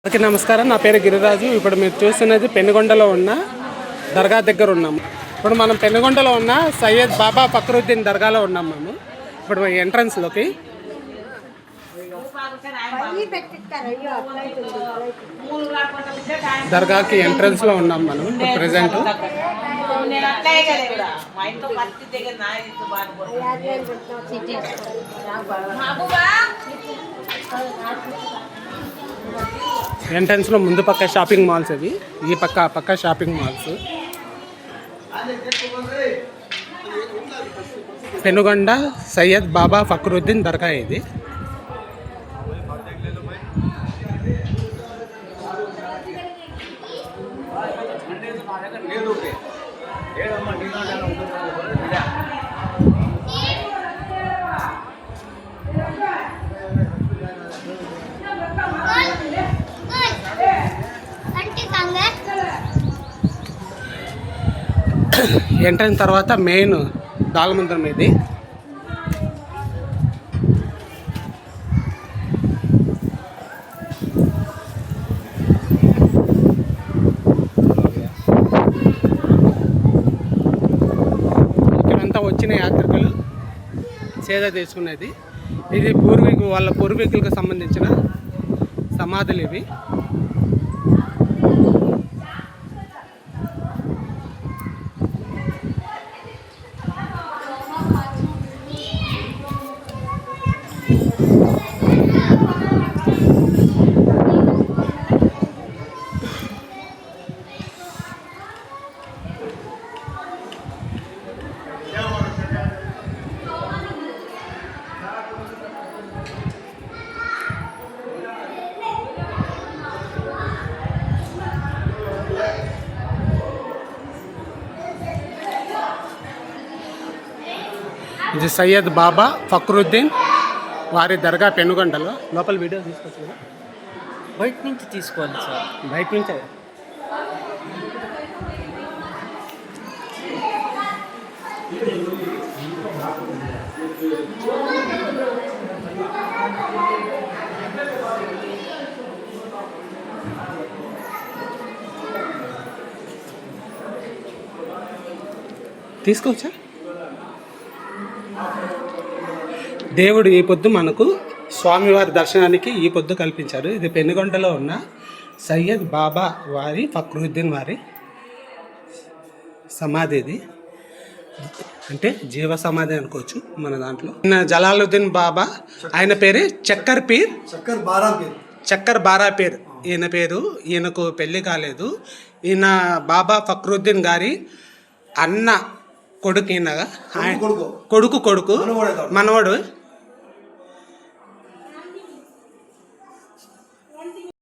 అందరికీ నమస్కారం. నా పేరు గిరిరాజు. ఇప్పుడు మీరు చూస్తున్నది పెనుగొండలో ఉన్న దర్గా దగ్గర ఉన్నాము. ఇప్పుడు మనం పెనుగొండలో ఉన్న సయ్యద్ బాబా ఫక్రుద్దీన్ దర్గాలో ఉన్నాం. మేము ఇప్పుడు ఎంట్రన్స్లోకి దర్గాకి ఎంట్రన్స్లో ఉన్నాం మనం ఇప్పుడు ప్రజెంట్. ఎంట్రన్స్లో ముందు పక్క షాపింగ్ మాల్స్ అవి, ఈ పక్క ఆ పక్క షాపింగ్ మాల్స్. పెనుగొండ సయ్యద్ బాబా ఫక్రుద్దీన్ దర్గా ఇది. ఎంటర్ అయిన తర్వాత మెయిన్ దాగమందిరం ఇది. ఇక్కడంతా వచ్చిన యాత్రికులు సేద తీసుకునేది. ఇది వాళ్ళ పూర్వీకులకు సంబంధించిన సమాధులు ఇవి. ఇది సయ్యద్ బాబా ఫక్రుద్దీన్ వారి దర్గా పెనుగొండలో. లోపల వీడియో తీసుకోవచ్చు కదా? బయట నుంచి తీసుకోవాలి సార్. బయట నుంచే తీసుకోవచ్చా? దేవుడు ఈ పొద్దు మనకు స్వామివారి దర్శనానికి ఈ పొద్దు కల్పించారు. ఇది పెనుగొండలో ఉన్న సయ్యద్ బాబా వారి ఫక్రుద్దీన్ వారి సమాధి. ఇది అంటే జీవ సమాధి అనుకోవచ్చు మన దాంట్లో. జలాలుద్దీన్ బాబా, ఆయన పేరే చక్కర్ బారా పీర్ ఈయన పేరు. ఈయనకు పెళ్లి కాలేదు. ఈయన బాబా ఫక్రుద్దీన్ గారి అన్న కొడుకు. ఈయన కొడుకు మనవడు